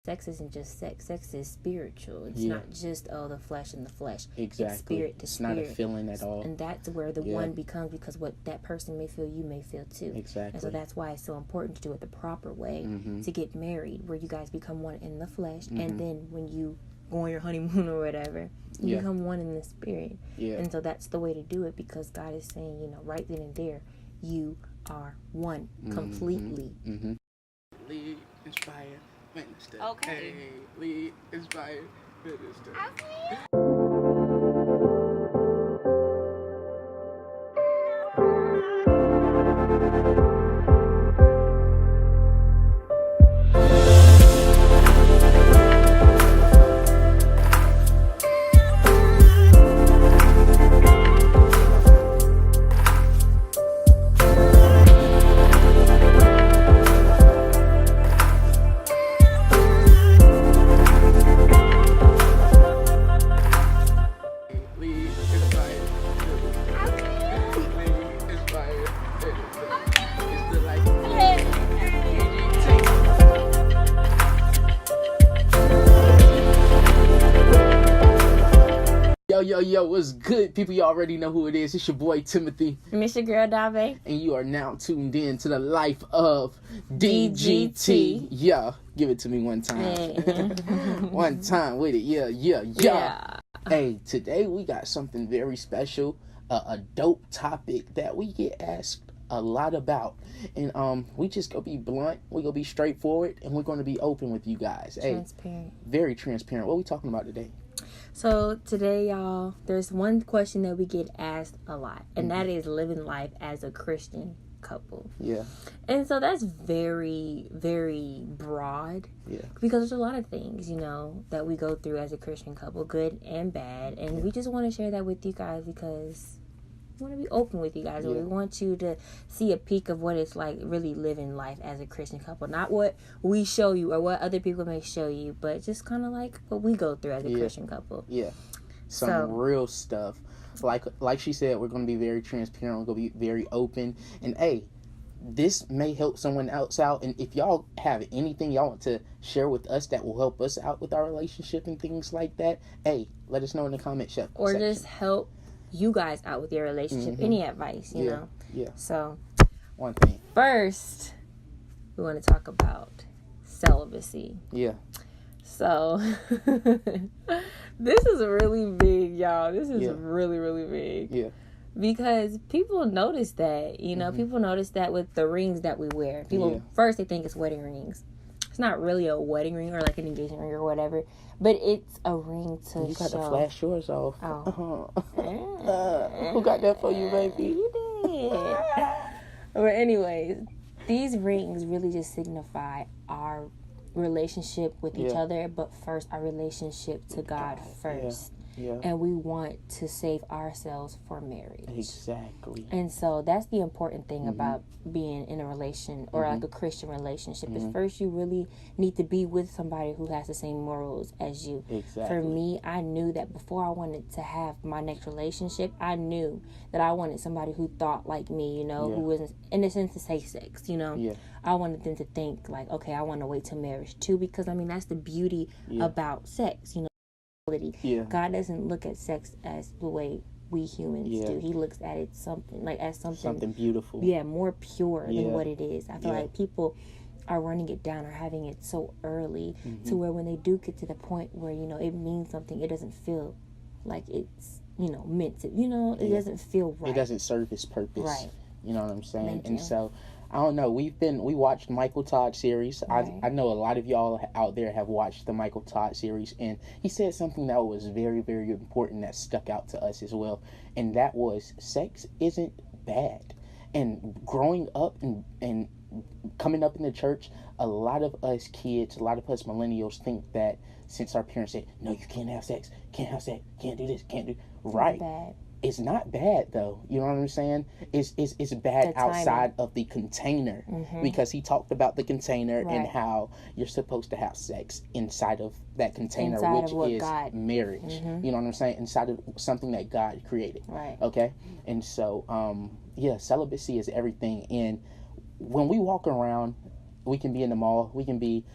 sex isn't just sex. Sex is spiritual. It's not just, the flesh and the flesh. Exactly. It's spirit to spirit. It's not a feeling at all. And that's where the one becomes, because what that person may feel, you may feel too. Exactly. And so that's why it's so important to do it the proper way, to get married, where you guys become one in the flesh. And then when you go on your honeymoon or whatever, you become one in the spirit. Yeah. And so that's the way to do it, because God is saying, right then and there, you are one completely. Lead, inspire, minister. Okay. Hey, lead, inspire, minister. Yo, what's good, people? You already know who it is. It's your boy Timothy. And it's your girl Dave. And you are now tuned in to the life of DGT. Yeah, give it to me one time. Hey. One time with it. Yeah. Hey, today we got something very special. A dope topic that we get asked a lot about. And we just gonna be blunt. We're gonna be straightforward. And we're gonna be open with you guys. Transparent. Hey, very transparent. What are we talking about today? So today, y'all, there's one question that we get asked a lot, and that is living life as a Christian couple. Yeah. And so that's very, very broad. Yeah. Because there's a lot of things, that we go through as a Christian couple, good and bad. And we just want to share that with you guys, because we want to be open with you guys. Yeah. We want you to see a peek of what it's like really living life as a Christian couple. Not what we show you or what other people may show you, but just kind of like what we go through as a Christian couple. Yeah. Some real stuff. Like she said, we're going to be very transparent. We're going to be very open. And, hey, this may help someone else out. And if y'all have anything y'all want to share with us that will help us out with our relationship and things like that, hey, let us know in the comment section. Or just help you guys out with your relationship. Any advice, you know? Yeah. So, one thing. First, we want to talk about celibacy. Yeah. So, this is really big, y'all. This is really, really big. Yeah. Because people notice that, people notice that with the rings that we wear. People, first, they think it's wedding rings. It's not really a wedding ring or like an engagement ring or whatever, but it's a ring to show. You got to flash yours off. Oh. Who got that for you, baby? You did. But anyways, these rings really just signify our relationship with each other, but first our relationship to God first. Yeah. And we want to save ourselves for marriage. Exactly. And so that's the important thing about being in a relation or like a Christian relationship is first you really need to be with somebody who has the same morals as you. Exactly. For me, I knew that before I wanted to have my next relationship, I knew that I wanted somebody who thought like me, who wasn't, in a sense, to say sex, Yeah. I wanted them to think like, okay, I want to wait till marriage too, because that's the beauty about sex, Yeah. God doesn't look at sex as the way we humans do. He looks at it as something beautiful. Yeah, more pure than what it is. I feel like people are running it down or having it so early to where when they do get to the point where it means something, it doesn't feel like it's meant to. It doesn't feel right. It doesn't serve its purpose. Right. You know what I'm saying? And so, I don't know. We watched Michael Todd series. Right. I know a lot of y'all out there have watched the Michael Todd series, and he said something that was very, very important that stuck out to us as well, and that was sex isn't bad. And growing up and coming up in the church, a lot of us kids, a lot of us millennials think that since our parents said, no, you can't have sex, can't do this, can't do right. Bad. It's not bad though. You know what I'm saying? It's bad outside of the container, because he talked about the container and how you're supposed to have sex inside of that container, which is marriage. You know what I'm saying? Inside of something that God created. Right. Okay. And so, celibacy is everything. And when we walk around, we can be in the mall, we can be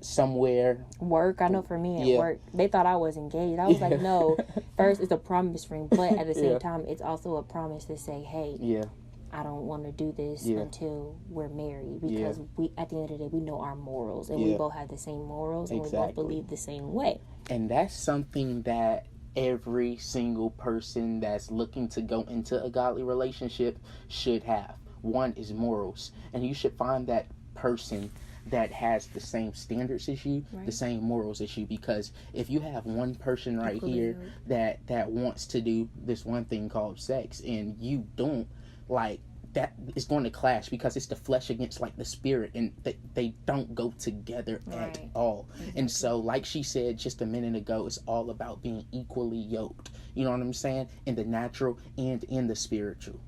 somewhere. Work. I know for me at work, they thought I was engaged. I was like, no. First, it's a promise ring, but at the same time, it's also a promise to say, hey, I don't want to do this until we're married, because we, at the end of the day, we know our morals, and we both have the same morals, and we both believe the same way. And that's something that every single person that's looking to go into a godly relationship should have. One is morals, and you should find that person that has the same standards as you, the same morals as you, because if you have one person right here that wants to do this one thing called sex, and you don't, like, that is going to clash, because it's the flesh against like the spirit, and they don't go together at all. And so, like she said just a minute ago, it's all about being equally yoked, you know what I'm saying, in the natural and in the spiritual.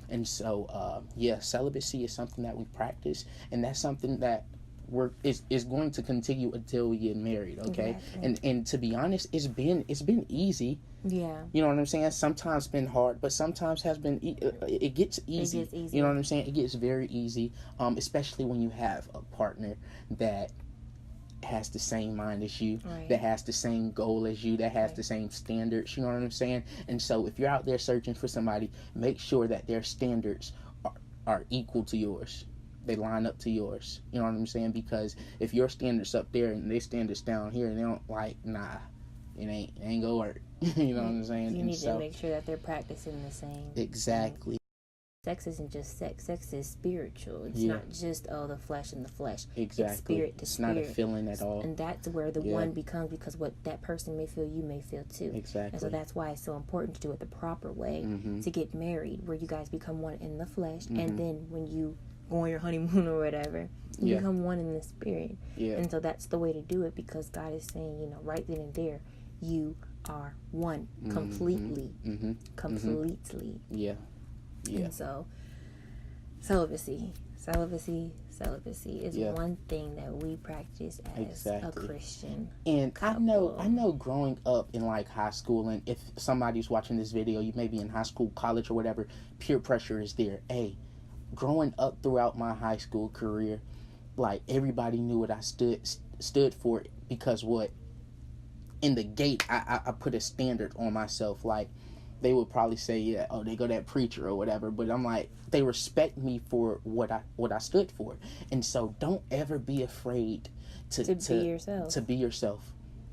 And so celibacy is something that we practice, and that's something that is going to continue until we get married, okay? And to be honest, it's been easy. Yeah. You know what I'm saying? Sometimes been hard, but sometimes has been it gets easy. It gets easy. You know what I'm saying? It gets very easy, especially when you have a partner that has the same mind as you, that has the same goal as you, that has the same standards, you know what I'm saying? And so if you're out there searching for somebody, make sure that their standards are equal to yours. They line up to yours. You know what I'm saying? Because if your standards up there and their standards down here, and they don't, like, nah, it ain't gonna work. You know what I'm saying? You need to make sure that they're practicing the same. Exactly. Sex isn't just sex. Sex is spiritual. It's not just, the flesh and the flesh. Exactly. It's spirit to spirit. It's not a feeling at all. And that's where the one becomes, because what that person may feel, you may feel too. Exactly. And so that's why it's so important to do it the proper way, to get married, where you guys become one in the flesh. And then when you go on your honeymoon or whatever, you become one in the spirit. And so that's the way to do it, because God is saying, you know, right then and there, you are one completely. Completely. And so celibacy is one thing that we practice as a Christian. And couple. I know growing up in like high school, and if somebody's watching this video, you may be in high school, college, or whatever, peer pressure is there. Hey, growing up throughout my high school career, like, everybody knew what I stood for, because what in the gate I put a standard on myself. Like, they would probably say, oh, they go that preacher or whatever, but I'm like, they respect me for what I stood for. And so don't ever be afraid to be yourself.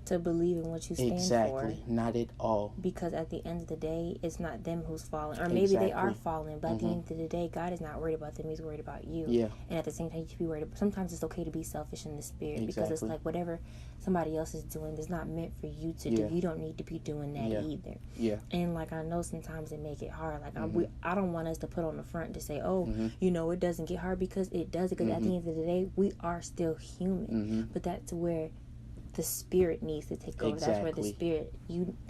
To believe in what you stand for. Exactly. Not at all. Because at the end of the day, it's not them who's falling. Or maybe they are falling, but at the end of the day, God is not worried about them. He's worried about you. Yeah. And at the same time, you should be worried about, sometimes it's okay to be selfish in the spirit. Because it's like, whatever somebody else is doing is not meant for you to do. You don't need to be doing that either. Yeah. And like, I know sometimes it make it hard. Like, I don't want us to put on the front to say, oh, you know, it doesn't get hard, because it does. Because at the end of the day, we are still human. But that's where the spirit needs to take over. That's where the spirit,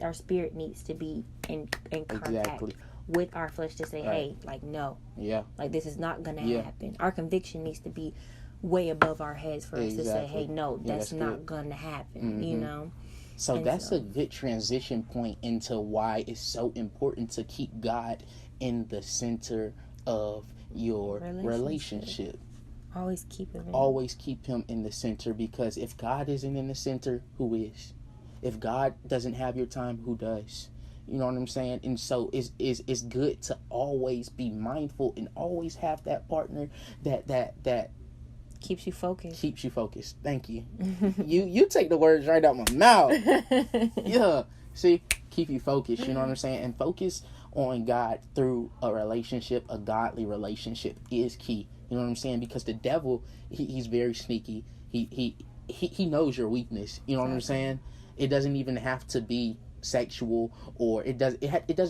our spirit needs to be in contact with our flesh to say, hey, like, no. Yeah. Like, this is not going to happen. Our conviction needs to be way above our heads for us to say, hey, no, that's not going to happen, you know? So that's a good transition point into why it's so important to keep God in the center of your relationship. Always keep him in the center, because if God isn't in the center, who is? If God doesn't have your time, who does? You know what I'm saying? And so it's good to always be mindful and always have that partner that keeps you focused. Thank you. you take the words right out my mouth. Yeah. See, keep you focused, you know what I'm saying? And focus on God through a relationship, a godly relationship, is key. You know what I'm saying? Because the devil, he's very sneaky. He knows your weakness. You know what I'm saying? It doesn't even have to be sexual, or it doesn't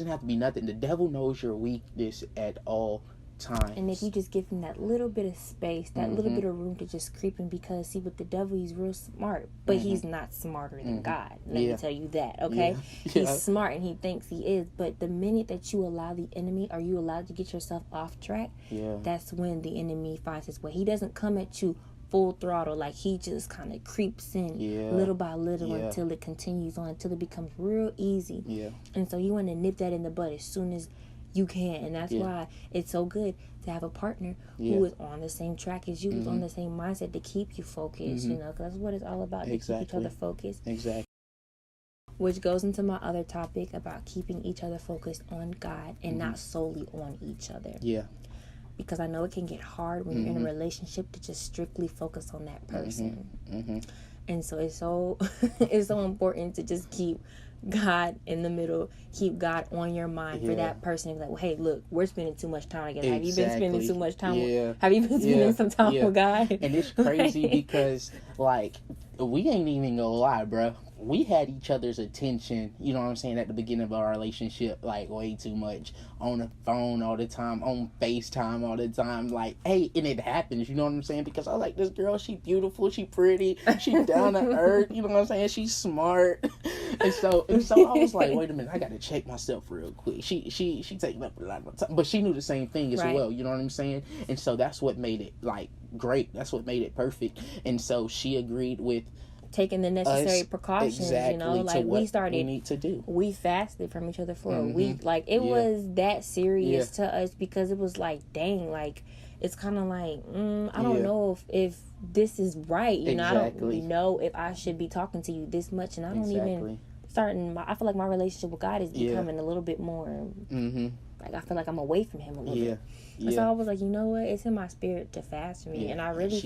have to be nothing. The devil knows your weakness at all times. And if you just give him that little bit of space, that little bit of room to just creep in, because see, with the devil, he's real smart, but he's not smarter than God. Let me tell you that, okay? He's smart and he thinks he is, but the minute that you allow the enemy, or you allowed to get yourself off track, that's when the enemy finds his way. He doesn't come at you full throttle, like, he just kind of creeps in little by little until it continues on, until it becomes real easy. And so you want to nip that in the bud as soon as you can. And that's why it's so good to have a partner who is on the same track as you, who's on the same mindset to keep you focused, you know, because that's what it's all about, to keep each other focused. Exactly. Which goes into my other topic about keeping each other focused on God and not solely on each other. Yeah. Because I know it can get hard when you're in a relationship to just strictly focus on that person. And so it's so it's so important to just keep God in the middle, keep God on your mind for that person. Like, well, hey, look, we're spending too much time together. Have you been spending too much time? Have you been spending some time with God? And it's crazy because, like, we ain't even gonna lie, bro. We had each other's attention, you know what I'm saying, at the beginning of our relationship, like, way too much. On the phone all the time, on FaceTime all the time. Like, hey, and it happens, you know what I'm saying? Because I like this girl, she beautiful, she pretty, she down to earth, you know what I'm saying? She's smart. And so I was like, wait a minute, I gotta check myself real quick. She taking up a lot of my time. But she knew the same thing as well, you know what I'm saying? And so that's what made it, like, great. That's what made it perfect. And so she agreed with taking the necessary precautions, you know, like we need to do. We fasted from each other for a week. Like, it was that serious to us, because it was like, dang, like, it's kind of like, I don't know if this is right, you know, I don't know if I should be talking to you this much, and I don't even I feel like my relationship with God is becoming a little bit more, like, I feel like I'm away from him a little bit. And so I was like, you know what? It's in my spirit to fast for me. And I really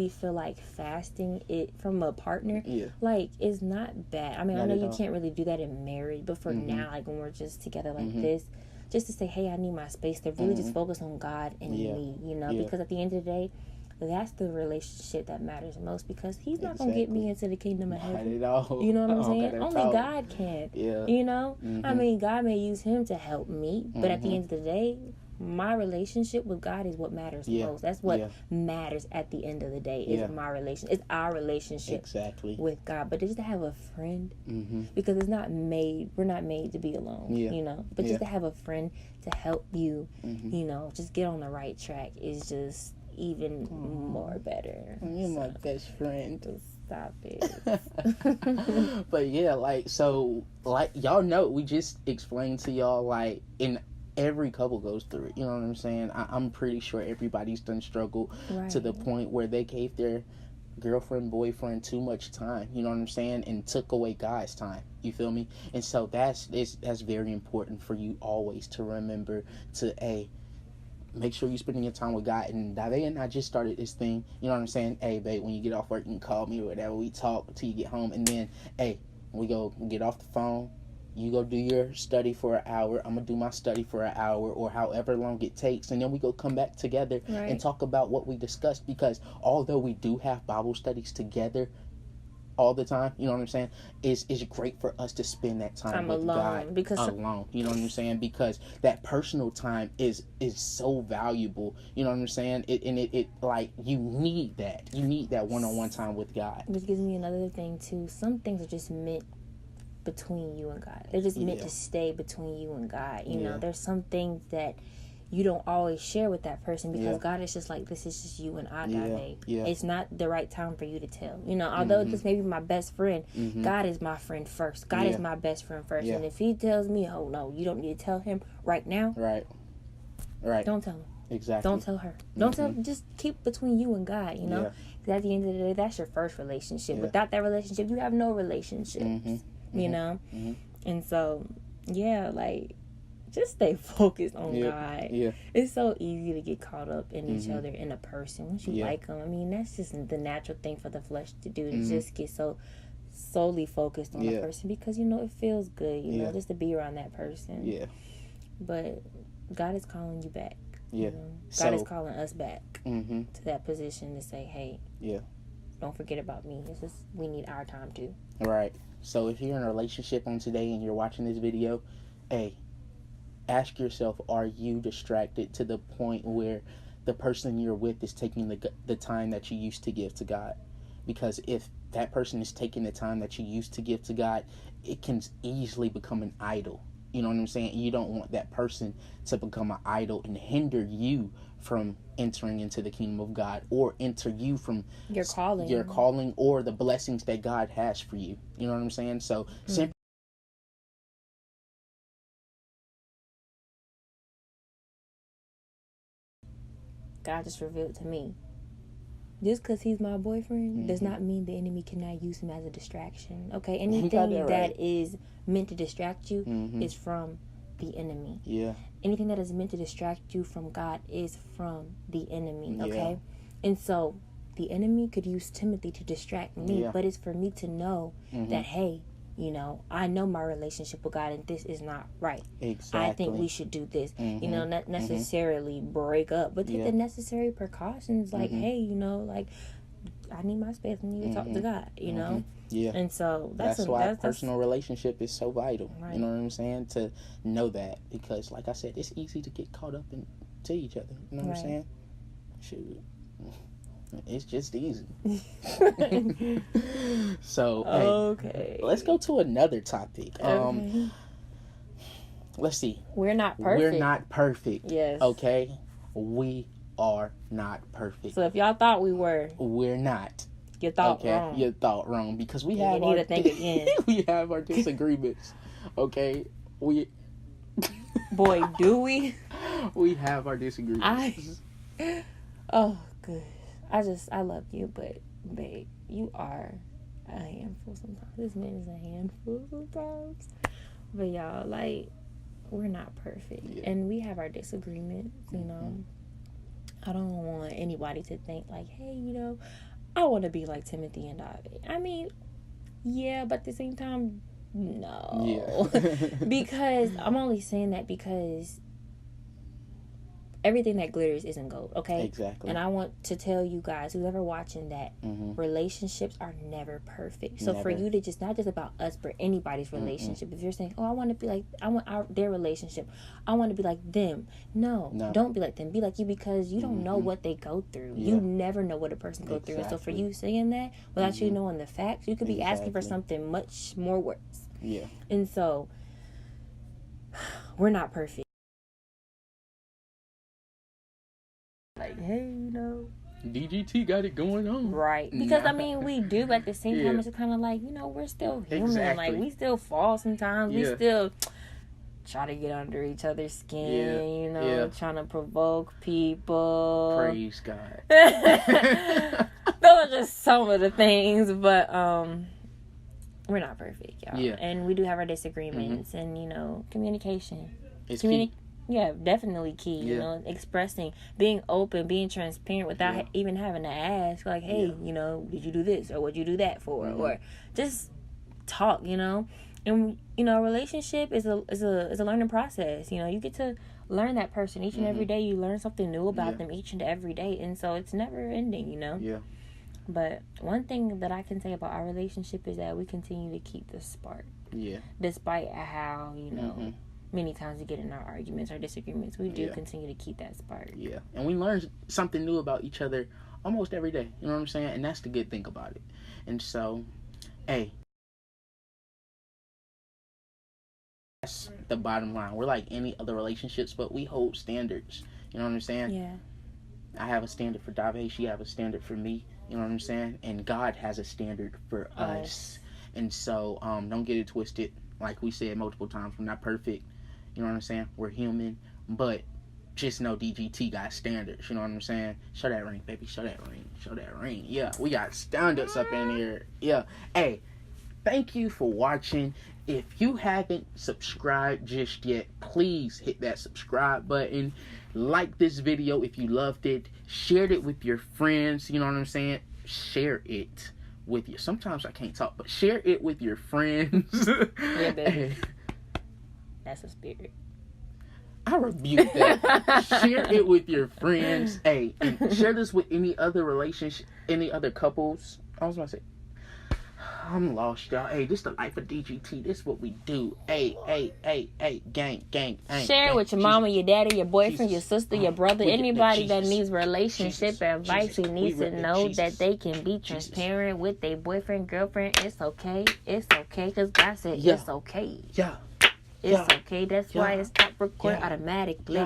feel like fasting it from a partner, like, is not bad. I mean, I know you can't really do that in marriage, but for now, like, when we're just together like this, just to say, hey, I need my space, to really just focus on God and me, you know, because at the end of the day, that's the relationship that matters most, because he's not going to get me into the kingdom of heaven. Not at all. You know what I'm saying? Only God can. You know? I mean, God may use him to help me, but at the end of the day, my relationship with God is what matters most. That's what matters at the end of the day, is my relationship. It's our relationship with God. But just to have a friend, because we're not made to be alone, you know? But just to have a friend to help you, you know, just get on the right track is just even more better. You're my best friend. Stop it. But yeah, like, so, like, y'all know, we just explained to y'all, like, in every couple goes through it, you know what I'm saying? I'm pretty sure everybody's done struggled to the point where they gave their girlfriend, boyfriend too much time, you know what I'm saying, and took away God's time, you feel me? And so that's very important for you always to remember to make sure you're spending your time with God. And Dave and I just started this thing, you know what I'm saying? Hey, babe, when you get off work, you can call me or whatever. We talk until you get home. And then, we get off the phone. You go do your study for an hour. I'm going to do my study for an hour, or however long it takes. And then we go come back together and talk about what we discussed. Because although we do have Bible studies together all the time, you know what I'm saying, it's great for us to spend that time with God alone, you know what I'm saying, because that personal time is so valuable, you know what I'm saying, it like, you need that one-on-one time with God. Which gives me another thing too. Some things are just meant between you and God. They're just meant to stay between you and God, you know. There's some things that you don't always share with that person, because God is just like, this is just you and I, babe. It's not the right time for you to tell. You know, although this may be my best friend, God is my friend first. God is my best friend first. And if he tells me, oh no, you don't need to tell him right now. Right. Don't tell him. Exactly. Don't tell her. Don't tell. Just keep between you and God, you know. Because at the end of the day, that's your first relationship. Without that relationship, you have no relationships. You know. And so, like, just stay focused on God. It's so easy to get caught up in each other, in a person. Once you like them, I mean, that's just the natural thing for the flesh to do, to just get so solely focused on the person, because, you know, it feels good, you know, just to be around that person. But God is calling you back. You know? God is calling us back to that position to say, hey, don't forget about me. We need our time too. Right. So if you're in a relationship on today and you're watching this video, ask yourself, are you distracted to the point where the person you're with is taking the time that you used to give to God? Because if that person is taking the time that you used to give to God, it can easily become an idol. You know what I'm saying? You don't want that person to become an idol and hinder you from entering into the kingdom of God, or enter you from your calling or the blessings that God has for you. You know what I'm saying? So simply God just revealed to me. Just because he's my boyfriend does not mean the enemy cannot use him as a distraction. Okay, anything that is meant to distract you is from the enemy. Yeah. Anything that is meant to distract you from God is from the enemy. Okay, and so the enemy could use Timothy to distract me, but it's for me to know that, hey, you know, I know my relationship with God and this is not right. Exactly. I think we should do this. You know, not necessarily break up, but take the necessary precautions. Like, hey, you know, like, I need my space. I need to talk to God, you know? Yeah. And so that's why a personal relationship is so vital. Right. You know what I'm saying? To know that. Because, like I said, it's easy to get caught up into each other. You know what I'm saying? Shoot. It's just easy. So, okay. Hey, let's go to another topic. Let's see. We're not perfect. We're not perfect. Yes. Okay? We are not perfect. So if y'all thought we were, we're not. You thought wrong. You thought wrong because we have need to think again. We have our disagreements. Okay? Boy, do we? We have our disagreements. Oh, good. I love you, but babe, you are a handful sometimes. This man is a handful sometimes. But y'all, like, we're not perfect. Yeah. And we have our disagreements, you know. I don't want anybody to think like, hey, you know, I want to be like Timothy and David. I mean, yeah, but at the same time, no. Yeah. Because I'm only saying that because everything that glitters isn't gold, okay? Exactly. And I want to tell you guys, who's ever watching, that relationships are never perfect. So for you to just, not just about us, but anybody's relationship, if you're saying, oh, I want to be like, I want their relationship, I want to be like them. No, don't be like them. Be like you, because you don't know what they go through. Yeah. You never know what a person goes through. And so for you saying that, without you knowing the facts, you could be asking for something much more worse. Yeah. And so, we're not perfect. Like, hey, you know, DGT got it going on. Right. Because, I mean, we do, but at the same time, it's kind of like, you know, we're still human. Exactly. Like, we still fall sometimes. We still try to get under each other's skin, you know, trying to provoke people. Praise God. Those are just some of the things, but we're not perfect, y'all. Yeah. And we do have our disagreements, and, you know, communication. It's key. Yeah, definitely key. You know, expressing, being open, being transparent without even having to ask, like, hey, you know, did you do this or what'd you do that for, or just talk. You know, and you know, a relationship is a learning process. You know, you get to learn that person each and every day. You learn something new about them each and every day, and so it's never ending. You know. Yeah. But one thing that I can say about our relationship is that we continue to keep the spark. Yeah. Despite how, you know. Many times we get in our arguments or disagreements, we do continue to keep that spark. Yeah. And we learn something new about each other almost every day. You know what I'm saying? And that's the good thing about it. And so, hey, that's the bottom line. We're like any other relationships, but we hold standards. You know what I'm saying? Yeah. I have a standard for Dave. She have a standard for me. You know what I'm saying? And God has a standard for us. And so, don't get it twisted. Like we said multiple times, we're not perfect. You know what I'm saying? We're human. But just know DGT got standards. You know what I'm saying? Show that ring, baby. Show that ring. Show that ring. Yeah, we got standards up in here. Yeah. Hey, thank you for watching. If you haven't subscribed just yet, please hit that subscribe button. Like this video if you loved it. Share it with your friends. You know what I'm saying? Share it with you. Sometimes I can't talk, but share it with your friends. Yeah, baby. That's a spirit. I rebuke that. Share it with your friends. Hey, and share this with any other relationship, any other couples. I was gonna say, I'm lost, y'all. Hey, this the life of DGT. This is what we do. Hey, gang. Share it with your mama, your daddy, your boyfriend, your sister, your brother, anybody that needs relationship advice who needs to know that they can be transparent with their boyfriend, girlfriend. It's okay. It's okay, because God said it's okay. Yeah. It's okay. That's why it's top record automatically.